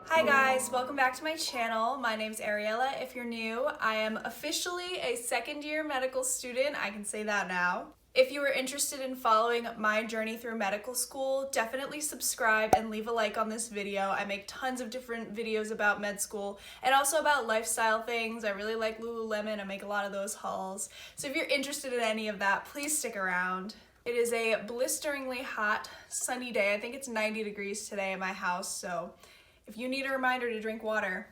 Hi guys, welcome back to my channel. My name's Ariella. If you're new, I am officially a second-year medical student. I can say that now. If you are interested in following my journey through medical school, definitely subscribe and leave a like on this video. I make tons of different videos about med school and also about lifestyle things. I really like Lululemon. I make a lot of those hauls. So if you're interested in any of that, please stick around. It is a blisteringly hot, sunny day. I think it's 90 degrees today at my house, so if you need a reminder to drink water.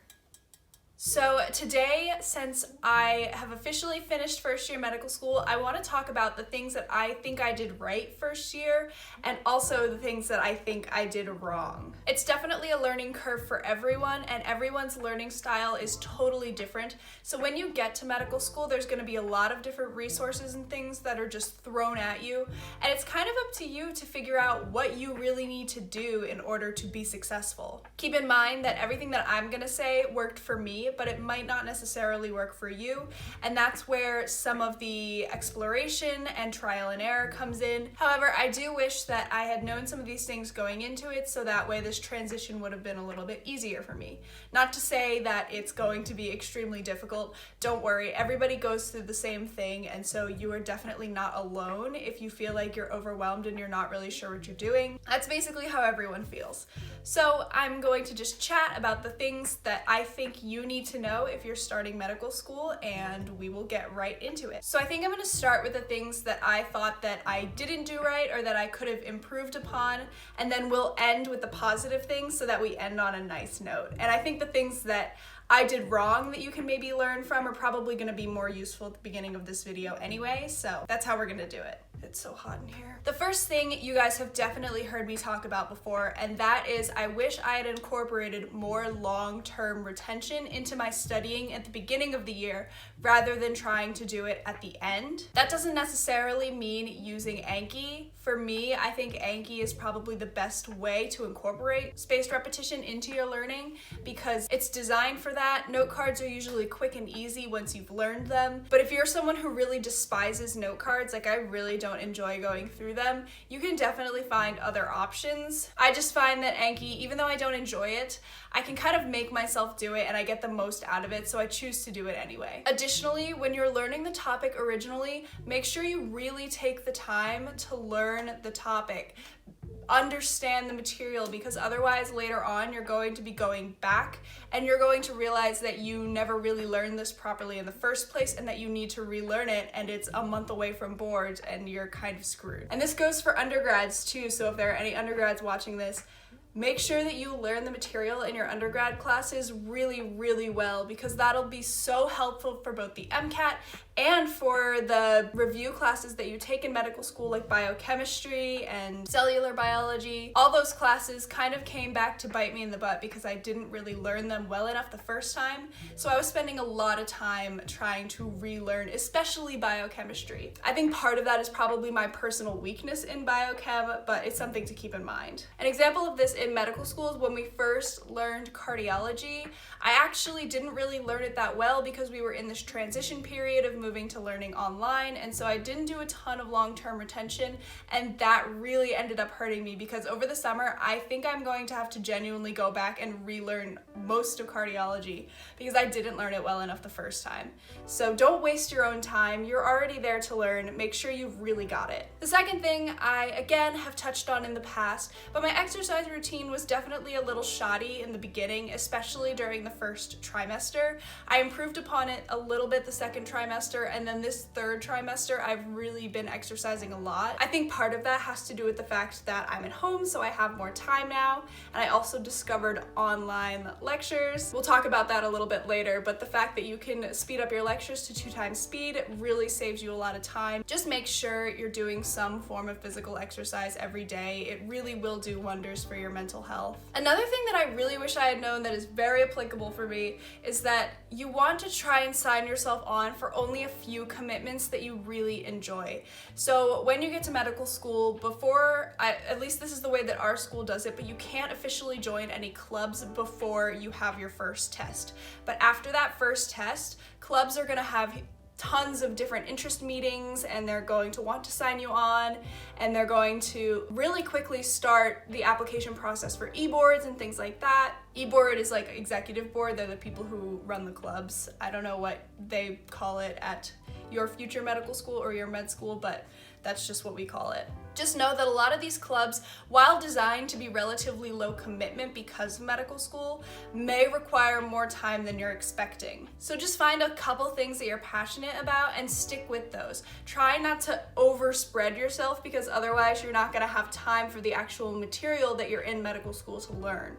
So today, since I have officially finished first year medical school, I want to talk about the things that I think I did right first year and also the things that I think I did wrong. It's definitely a learning curve for everyone, and everyone's learning style is totally different. So when you get to medical school, there's going to be a lot of different resources and things that are just thrown at you, and it's kind of up to you to figure out what you really need to do in order to be successful. Keep in mind that everything that I'm going to say worked for me, but it might not necessarily work for you, and that's where some of the exploration and trial and error comes in. However, I do wish that I had known some of these things going into it, so that way this transition would have been a little bit easier for me. Not to say that it's going to be extremely difficult. Don't worry, everybody goes through the same thing, and so you are definitely not alone if you feel like you're overwhelmed and you're not really sure what you're doing. That's basically how everyone feels. So I'm going to just chat about the things that I think you need to know if you're starting medical school, and we will get right into it. So I think I'm going to start with the things that I thought that I didn't do right or that I could have improved upon, and then we'll end with the positive things so that we end on a nice note. And I think the things that I did wrong that you can maybe learn from are probably going to be more useful at the beginning of this video anyway, so that's how we're going to do it. It's so hot in here. The first thing you guys have definitely heard me talk about before, and that is I wish I had incorporated more long-term retention into my studying at the beginning of the year rather than trying to do it at the end. That doesn't necessarily mean using Anki. For me, I think Anki is probably the best way to incorporate spaced repetition into your learning because it's designed for that. Note cards are usually quick and easy once you've learned them, but if you're someone who really despises note cards, like I really don't enjoy going through them, you can definitely find other options. I just find that Anki, even though I don't enjoy it, I can kind of make myself do it and I get the most out of it, so I choose to do it anyway. Additionally, when you're learning the topic originally, make sure you really take the time to learn the topic. Understand the material, because otherwise later on you're going to be going back and you're going to realize that you never really learned this properly in the first place and that you need to relearn it, and it's a month away from boards and you're kind of screwed. And this goes for undergrads too, so if there are any undergrads watching this, make sure that you learn the material in your undergrad classes really, really well, because that'll be so helpful for both the MCAT and for the review classes that you take in medical school, like biochemistry and cellular biology. All those classes kind of came back to bite me in the butt because I didn't really learn them well enough the first time. So I was spending a lot of time trying to relearn, especially biochemistry. I think part of that is probably my personal weakness in biochem, but it's something to keep in mind. An example of this in medical school is when we first learned cardiology. I actually didn't really learn it that well because we were in this transition period of moving to learning online, and so I didn't do a ton of long-term retention, and that really ended up hurting me because over the summer I think I'm going to have to genuinely go back and relearn most of cardiology because I didn't learn it well enough the first time. So don't waste your own time. You're already there to learn. Make sure you've really got it. The second thing I again have touched on in the past, but my exercise routine was definitely a little shoddy in the beginning, especially during the first trimester. I improved upon it a little bit the second trimester, and then this third trimester I've really been exercising a lot. I think part of that has to do with the fact that I'm at home, so I have more time now, and I also discovered online lectures. We'll talk about that a little bit later, but the fact that you can speed up your lectures to 2 times speed really saves you a lot of time. Just make sure you're doing some form of physical exercise every day. It really will do wonders for your mental health. Another thing that I really wish I had known that is very applicable for me is that you want to try and sign yourself on for only a few commitments that you really enjoy. So when you get to medical school, at least this is the way that our school does it, but you can't officially join any clubs before you have your first test. But after that first test, clubs are gonna have tons of different interest meetings, and they're going to want to sign you on, and they're going to really quickly start the application process for e-boards and things like that. E-board is like executive board. They're the people who run the clubs. I don't know what they call it at your future medical school or your med school, but that's just what we call it. Just know that a lot of these clubs, while designed to be relatively low commitment because of medical school, may require more time than you're expecting. So just find a couple things that you're passionate about and stick with those. Try not to overspread yourself, because otherwise you're not gonna have time for the actual material that you're in medical school to learn.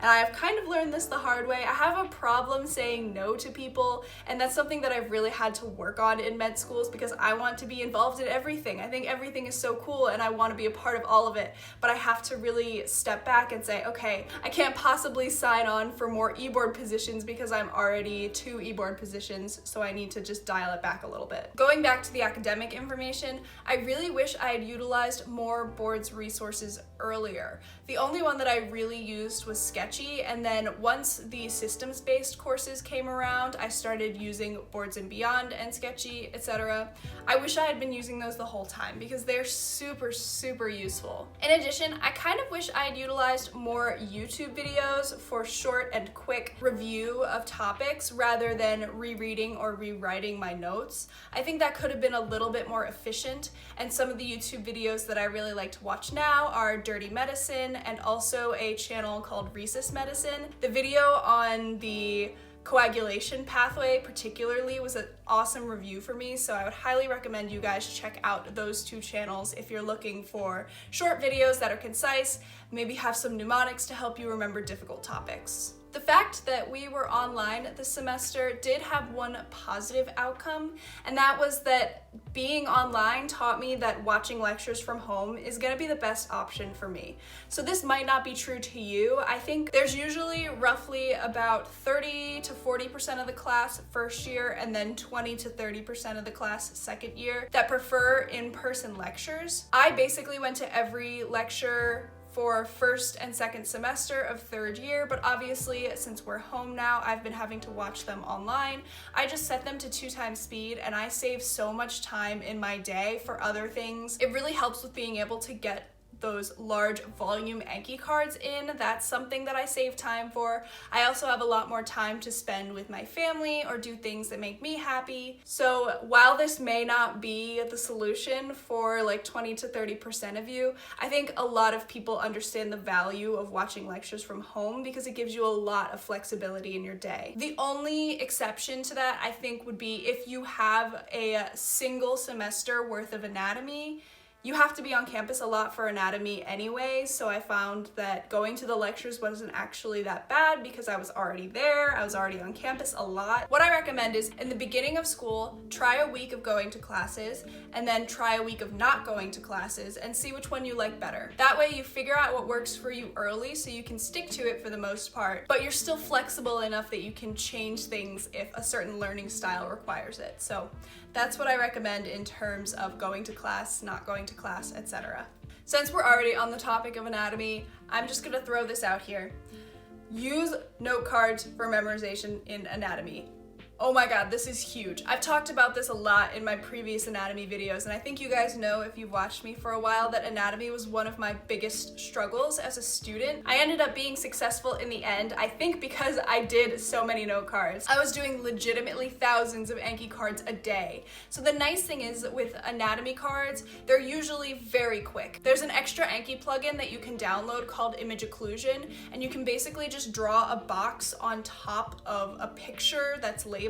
And I've kind of learned this the hard way. I have a problem saying no to people, and that's something that I've really had to work on in med schools, because I want to be involved in everything. I think everything is so cool and I want to be a part of all of it, but I have to really step back and say, okay, I can't possibly sign on for more e-board positions because I'm already 2 e-board positions, so I need to just dial it back a little bit. Going back to the academic information, I really wish I had utilized more boards resources earlier. The only one that I really used was SKETCHY, and then once the systems-based courses came around, I started using Boards and Beyond and SKETCHY, etc. I wish I had been using those the whole time, because they're super, super useful. In addition, I kind of wish I had utilized more YouTube videos for short and quick review of topics rather than rereading or rewriting my notes. I think that could have been a little bit more efficient, and some of the YouTube videos that I really like to watch now are Dirty Medicine and also a channel called Rhesus Medicine. The video on the coagulation pathway particularly was an awesome review for me, so I would highly recommend you guys check out those 2 channels if you're looking for short videos that are concise, maybe have some mnemonics to help you remember difficult topics. The fact that we were online this semester did have one positive outcome, and that was that being online taught me that watching lectures from home is going to be the best option for me. So this might not be true to you. I think there's usually roughly about 30 to 40% of the class first year, and then 20 to 30% of the class second year that prefer in-person lectures. I basically went to every lecture for first and second semester of third year, but obviously since we're home now, I've been having to watch them online. I just set them to 2 times speed, and I save so much time in my day for other things. It really helps with being able to get those large volume Anki cards in. That's something that I save time for. I also have a lot more time to spend with my family or do things that make me happy. So while this may not be the solution for like 20 to 30% of you, I think a lot of people understand the value of watching lectures from home because it gives you a lot of flexibility in your day. The only exception to that, I think, would be if you have a single semester worth of anatomy. You have to be on campus a lot for anatomy anyway, so I found that going to the lectures wasn't actually that bad because I was already there, I was already on campus a lot. What I recommend is, in the beginning of school, try a week of going to classes, and then try a week of not going to classes, and see which one you like better. That way you figure out what works for you early so you can stick to it for the most part, but you're still flexible enough that you can change things if a certain learning style requires it. So that's what I recommend in terms of going to class, not going to class, etc. Since we're already on the topic of anatomy, I'm just gonna throw this out here. Use note cards for memorization in anatomy. Oh my god, this is huge. I've talked about this a lot in my previous anatomy videos, and I think you guys know, if you've watched me for a while, that anatomy was one of my biggest struggles as a student. I ended up being successful in the end, I think because I did so many note cards. I was doing legitimately thousands of Anki cards a day. So the nice thing is with anatomy cards, they're usually very quick. There's an extra Anki plugin that you can download called Image Occlusion, and you can basically just draw a box on top of a picture that's labeled.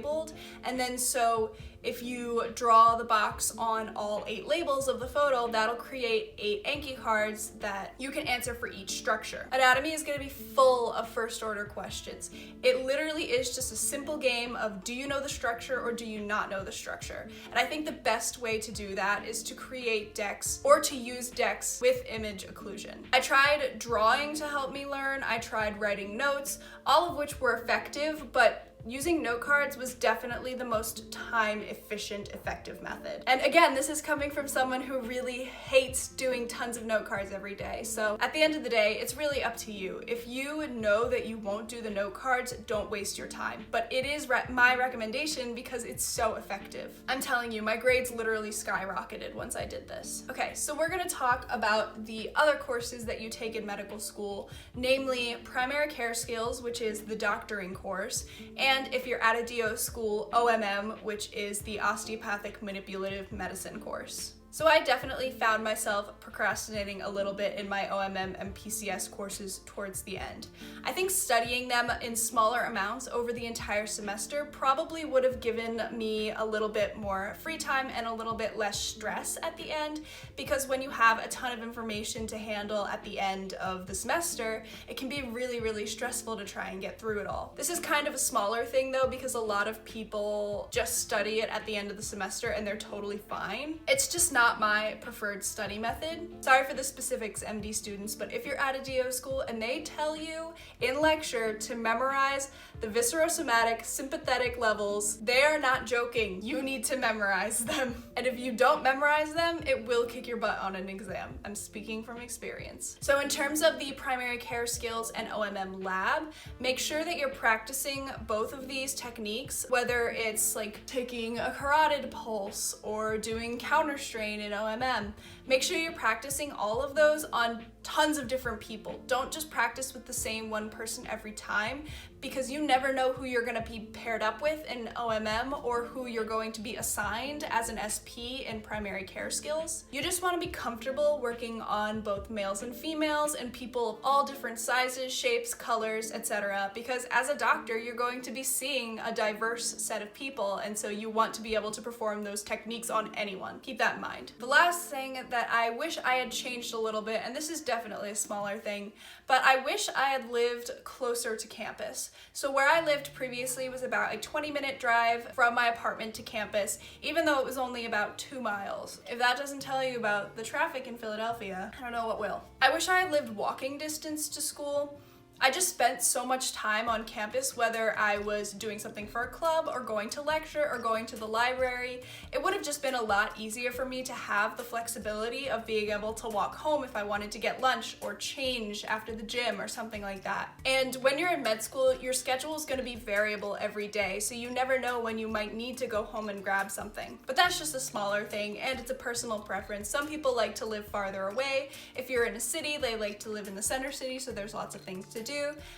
And then so if you draw the box on all 8 labels of the photo, that'll create 8 Anki cards that you can answer for each structure. Anatomy is going to be full of first order questions. It literally is just a simple game of, do you know the structure or do you not know the structure? And I think the best way to do that is to create decks or to use decks with image occlusion. I tried drawing to help me learn. I tried writing notes, all of which were effective, but using note cards was definitely the most time efficient, effective method. And again, this is coming from someone who really hates doing tons of note cards every day. So at the end of the day, it's really up to you. If you know that you won't do the note cards, don't waste your time. But it is my recommendation because it's so effective. I'm telling you, my grades literally skyrocketed once I did this. Okay, so we're gonna talk about the other courses that you take in medical school, namely primary care skills, which is the doctoring course, and if you're at a DO school, OMM, which is the osteopathic manipulative medicine course. So I definitely found myself procrastinating a little bit in my OMM and PCS courses towards the end. I think studying them in smaller amounts over the entire semester probably would have given me a little bit more free time and a little bit less stress at the end, because when you have a ton of information to handle at the end of the semester, it can be really, really stressful to try and get through it all. This is kind of a smaller thing though, because a lot of people just study it at the end of the semester and they're totally fine. It's just not my preferred study method. Sorry for the specifics, MD students, but if you're at a DO school and they tell you in lecture to memorize the viscerosomatic sympathetic levels, they are not joking. You need to memorize them. And if you don't memorize them, it will kick your butt on an exam. I'm speaking from experience. So in terms of the primary care skills and OMM lab, make sure that you're practicing both of these techniques, whether it's like taking a carotid pulse or doing counter strain in OMM. Make sure you're practicing all of those on tons of different people. Don't just practice with the same one person every time, because you never know who you're going to be paired up with in OMM or who you're going to be assigned as an SP in primary care skills. You just want to be comfortable working on both males and females and people of all different sizes, shapes, colors, etc. Because as a doctor, you're going to be seeing a diverse set of people, and so you want to be able to perform those techniques on anyone. Keep that in mind. The last thing that I wish I had changed a little bit, and this is definitely a smaller thing, but I wish I had lived closer to campus. So where I lived previously was about a 20-minute drive from my apartment to campus, even though it was only about 2 miles. If that doesn't tell you about the traffic in Philadelphia, I don't know what will. I wish I had lived walking distance to school. I just spent so much time on campus, whether I was doing something for a club or going to lecture or going to the library. It would have just been a lot easier for me to have the flexibility of being able to walk home if I wanted to get lunch or change after the gym or something like that. And when you're in med school, your schedule is going to be variable every day, so you never know when you might need to go home and grab something. But that's just a smaller thing, and it's a personal preference. Some people like to live farther away. If you're in a city, they like to live in the center city, so there's lots of things to do.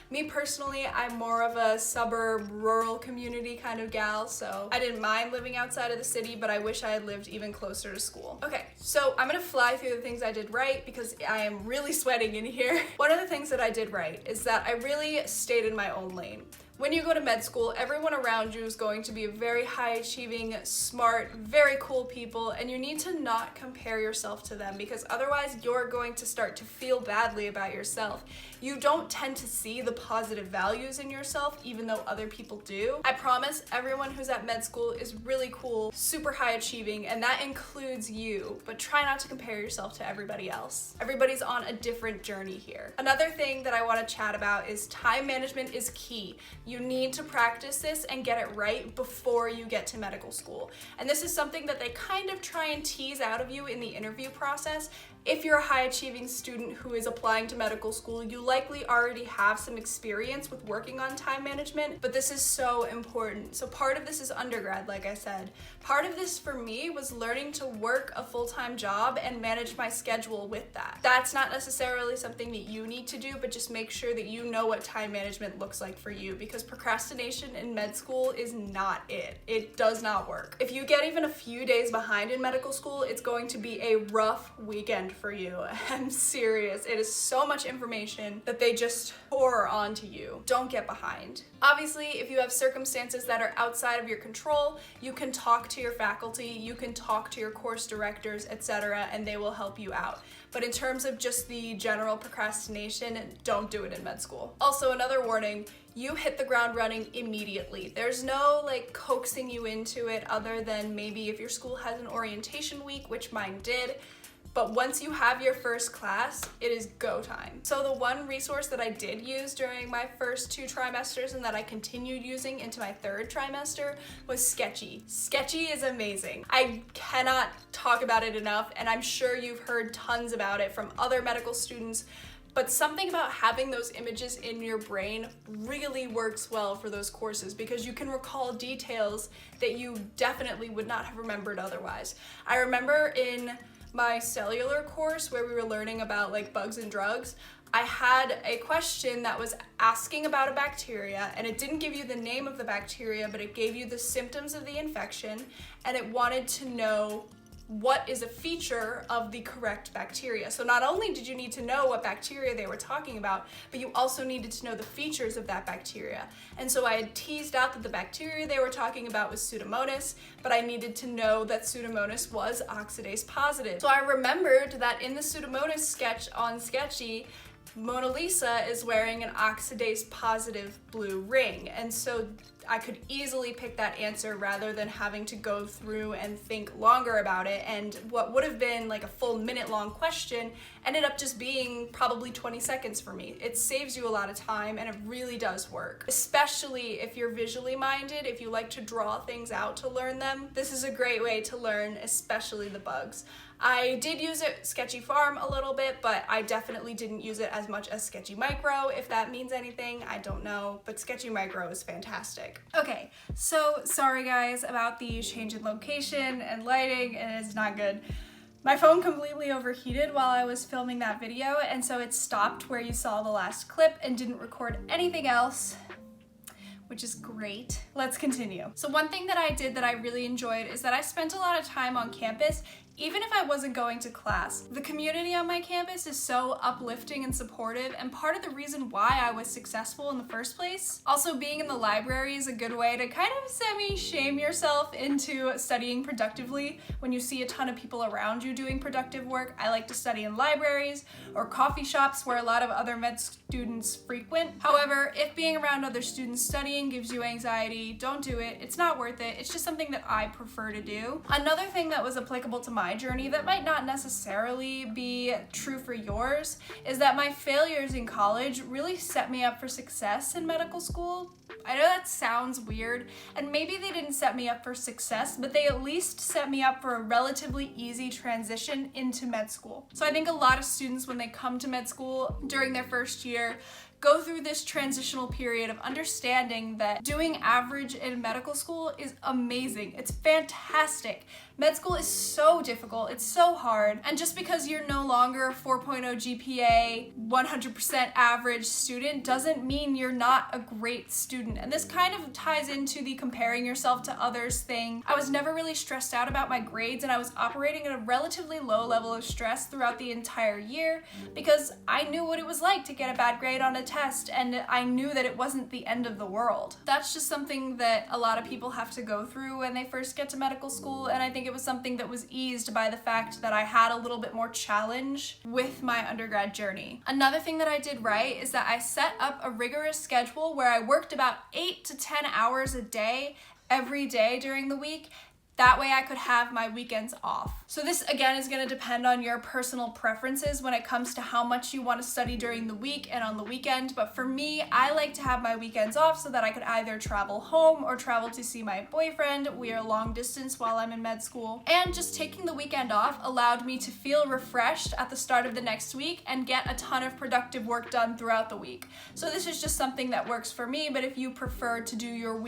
Me personally, I'm more of a suburb, rural community kind of gal, so I didn't mind living outside of the city, but I wish I had lived even closer to school. Okay, so I'm gonna fly through the things I did right because I am really sweating in here. One of the things that I did right is that I really stayed in my own lane. When you go to med school, everyone around you is going to be very high achieving, smart, very cool people, and you need to not compare yourself to them, because otherwise you're going to start to feel badly about yourself. You don't tend to see the positive values in yourself, even though other people do. I promise everyone who's at med school is really cool, super high achieving, and that includes you, but try not to compare yourself to everybody else. Everybody's on a different journey here. Another thing that I want to chat about is time management is key. You need to practice this and get it right before you get to medical school. And this is something that they kind of try and tease out of you in the interview process. If you're a high achieving student who is applying to medical school, you likely already have some experience with working on time management, but this is so important. So part of this is undergrad, like I said. Part of this for me was learning to work a full-time job and manage my schedule with that. That's not necessarily something that you need to do, but just make sure that you know what time management looks like for you, because procrastination in med school is not it. It does not work. If you get even a few days behind in medical school, it's going to be a rough weekend for you. I'm serious. It is so much information that they just pour onto you. Don't get behind. Obviously, if you have circumstances that are outside of your control, you can talk to your faculty, you can talk to your course directors, etc., and they will help you out. But in terms of just the general procrastination, don't do it in med school. Also, another warning, you hit the ground running immediately. There's no like coaxing you into it other than maybe if your school has an orientation week, which mine did. But once you have your first class, it is go time. So the one resource that I did use during my first 2 trimesters and that I continued using into my 3rd trimester was SKETCHY. SKETCHY is amazing. I cannot talk about it enough, and I'm sure you've heard tons about it from other medical students, but something about having those images in your brain really works well for those courses because you can recall details that you definitely would not have remembered otherwise. I remember in my cellular course where we were learning about like bugs and drugs, I had a question that was asking about a bacteria, and it didn't give you the name of the bacteria, but it gave you the symptoms of the infection, and it wanted to know what is a feature of the correct bacteria. So not only did you need to know what bacteria they were talking about, but you also needed to know the features of that bacteria. And so I had teased out that the bacteria they were talking about was Pseudomonas, but I needed to know that Pseudomonas was oxidase positive. So I remembered that in the Pseudomonas sketch on SKETCHY, Mona Lisa is wearing an oxidase positive blue ring, and so I could easily pick that answer rather than having to go through and think longer about it, and what would have been like a full minute-long question ended up just being probably 20 seconds for me. It saves you a lot of time, and it really does work. Especially if you're visually minded, if you like to draw things out to learn them, this is a great way to learn, especially the bugs. I did use it SKETCHY Farm a little bit, but I definitely didn't use it as much as SKETCHY Micro. If that means anything, I don't know, but SKETCHY Micro is fantastic. Okay, so sorry guys about the change in location and lighting, and it's not good. My phone completely overheated while I was filming that video, and so it stopped where you saw the last clip and didn't record anything else, which is great. Let's continue. So one thing that I did that I really enjoyed is that I spent a lot of time on campus even if I wasn't going to class. The community on my campus is so uplifting and supportive, and part of the reason why I was successful in the first place. Also, being in the library is a good way to kind of semi-shame yourself into studying productively when you see a ton of people around you doing productive work. I like to study in libraries or coffee shops where a lot of other med students frequent. However, if being around other students studying gives you anxiety, don't do it. It's not worth it. It's just something that I prefer to do. Another thing that was applicable to my journey that might not necessarily be true for yours is that my failures in college really set me up for success in medical school. I know that sounds weird, and maybe they didn't set me up for success, but they at least set me up for a relatively easy transition into med school. So I think a lot of students, when they come to med school during their first year, go through this transitional period of understanding that doing average in medical school is amazing. It's fantastic. Med school is so difficult, it's so hard, and just because you're no longer a 4.0 GPA, 100% average student doesn't mean you're not a great student. And this kind of ties into the comparing yourself to others thing. I was never really stressed out about my grades, and I was operating at a relatively low level of stress throughout the entire year because I knew what it was like to get a bad grade on a test, and I knew that it wasn't the end of the world. That's just something that a lot of people have to go through when they first get to medical school, and I think it was something that was eased by the fact that I had a little bit more challenge with my undergrad journey. Another thing that I did right is that I set up a rigorous schedule where I worked about 8 to 10 hours a day every day during the week. That way I could have my weekends off. So this again is going to depend on your personal preferences when it comes to how much you want to study during the week and on the weekend. But for me, I like to have my weekends off so that I could either travel home or travel to see my boyfriend. We are long distance while I'm in med school. And just taking the weekend off allowed me to feel refreshed at the start of the next week and get a ton of productive work done throughout the week. So this is just something that works for me, but if you prefer to do your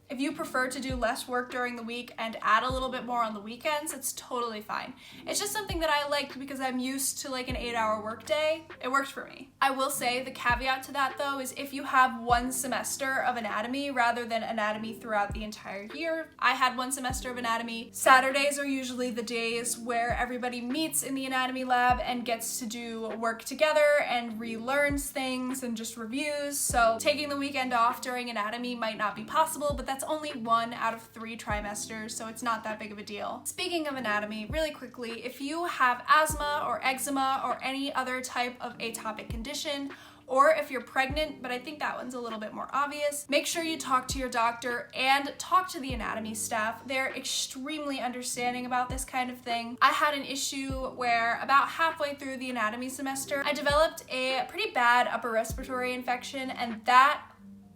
if you prefer to do less work during the week and add a little bit more on the weekends, it's totally fine. It's just something that I liked because I'm used to like an 8-hour work day. It works for me. I will say the caveat to that though is if you have one semester of anatomy rather than anatomy throughout the entire year. I had one semester of anatomy. Saturdays are usually the days where everybody meets in the anatomy lab and gets to do work together and relearns things and just reviews. So taking the weekend off during anatomy might not be possible, but that's only 1 out of 3 trimesters, so it's not that big of a deal. Speaking of anatomy, really quickly, if you have asthma or eczema or any other type of atopic condition, Or if you're pregnant, but I think that one's a little bit more obvious, make sure you talk to your doctor and talk to the anatomy staff. They're extremely understanding about this kind of thing. I had an issue where about halfway through the anatomy semester, I developed a pretty bad upper respiratory infection, and that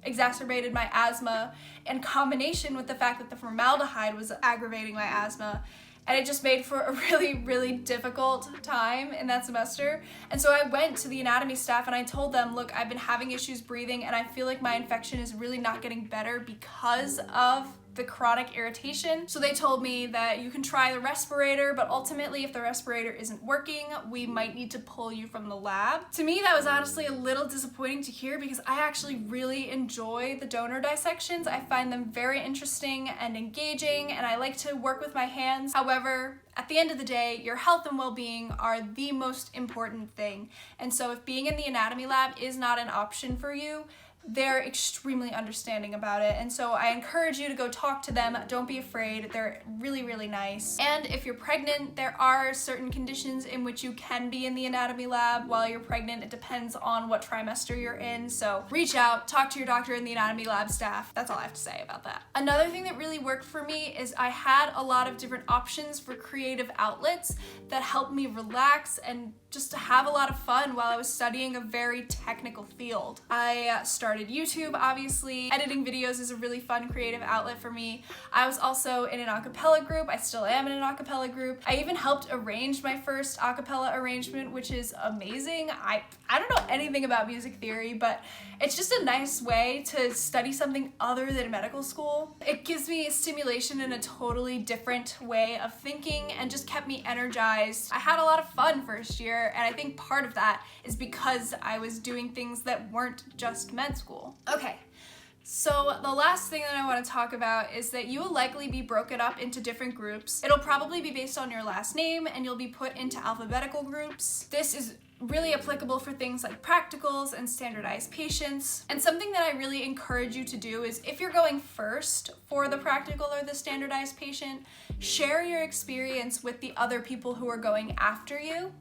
exacerbated my asthma in combination with the fact that the formaldehyde was aggravating my asthma. And it just made for a really, really difficult time in that semester. And so I went to the anatomy staff and I told them, look, I've been having issues breathing and I feel like my infection is really not getting better because of the chronic irritation. So they told me that you can try the respirator, but ultimately if the respirator isn't working, we might need to pull you from the lab. To me, that was honestly a little disappointing to hear because I actually really enjoy the donor dissections. I find them very interesting and engaging, and I like to work with my hands. However, at the end of the day, your health and well-being are the most important thing. And so if being in the anatomy lab is not an option for you, they're extremely understanding about it. And so I encourage you to go talk to them. Don't be afraid. They're really, really nice. And if you're pregnant, there are certain conditions in which you can be in the anatomy lab while you're pregnant. It depends on what trimester you're in. So reach out, talk to your doctor and the anatomy lab staff. That's all I have to say about that. Another thing that really worked for me is I had a lot of different options for creative outlets that helped me relax and just to have a lot of fun while I was studying a very technical field. I started YouTube, obviously. Editing videos is a really fun creative outlet for me. I was also in an a cappella group. I still am in an a cappella group. I even helped arrange my first a cappella arrangement, which is amazing. I don't know anything about music theory, but it's just a nice way to study something other than medical school. It gives me stimulation in a totally different way of thinking and just kept me energized. I had a lot of fun first year, and I think part of that is because I was doing things that weren't just med school. Okay, so the last thing that I want to talk about is that you will likely be broken up into different groups. It'll probably be based on your last name, and you'll be put into alphabetical groups. This is really applicable for things like practicals and standardized patients. And something that I really encourage you to do is if you're going first for the practical or the standardized patient, share your experience with the other people who are going after you.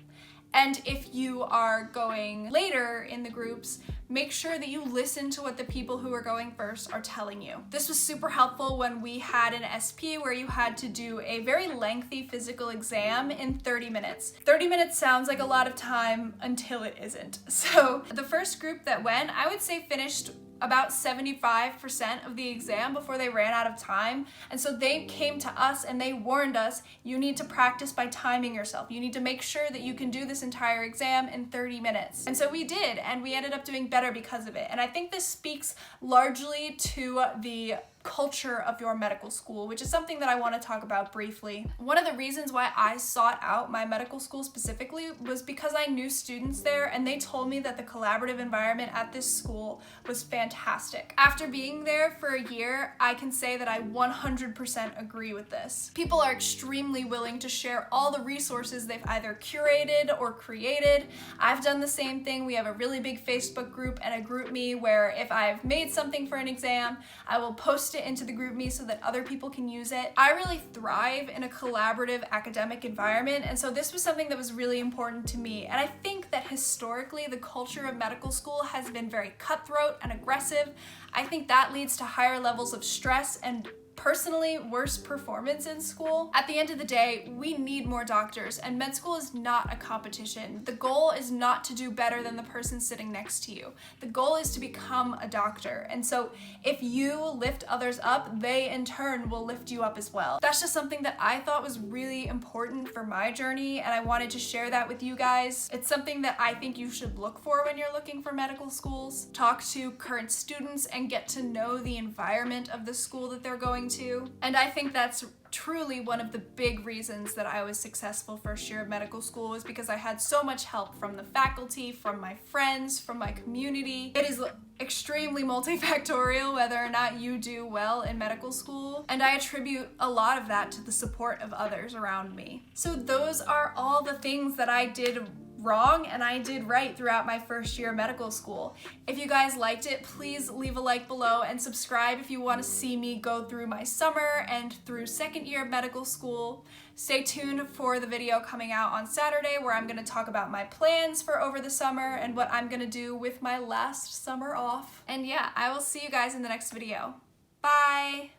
And if you are going later in the groups, make sure that you listen to what the people who are going first are telling you. This was super helpful when we had an SP where you had to do a very lengthy physical exam in 30 minutes. 30 minutes sounds like a lot of time until it isn't. So the first group that went, I would say finished about 75% of the exam before they ran out of time. And so they came to us and they warned us, you need to practice by timing yourself. You need to make sure that you can do this entire exam in 30 minutes. And so we did, and we ended up doing better because of it. And I think this speaks largely to the culture of your medical school, which is something that I want to talk about briefly. One of the reasons why I sought out my medical school specifically was because I knew students there and they told me that the collaborative environment at this school was fantastic. After being there for a year, I can say that I 100% agree with this. People are extremely willing to share all the resources they've either curated or created. I've done the same thing. We have a really big Facebook group and a group me where if I've made something for an exam, I will post it into the group me so that other people can use it. I really thrive in a collaborative academic environment, and so this was something that was really important to me. And I think that historically the culture of medical school has been very cutthroat and aggressive. I think that leads to higher levels of stress and personally worse performance in school. At the end of the day, we need more doctors, and med school is not a competition. The goal is not to do better than the person sitting next to you. The goal is to become a doctor. And so if you lift others up, they in turn will lift you up as well. That's just something that I thought was really important for my journey, and I wanted to share that with you guys. It's something that I think you should look for when you're looking for medical schools. Talk to current students and get to know the environment of the school that they're going to. And I think that's truly one of the big reasons that I was successful first year of medical school, was because I had so much help from the faculty, from my friends, from my community. It is extremely multifactorial whether or not you do well in medical school, and I attribute a lot of that to the support of others around me. So those are all the things that I did wrong and I did right throughout my first year of medical school. If you guys liked it, please leave a like below and subscribe if you want to see me go through my summer and through second year of medical school. Stay tuned for the video coming out on Saturday where I'm going to talk about my plans for over the summer and what I'm going to do with my last summer off. And yeah, I will see you guys in the next video. Bye!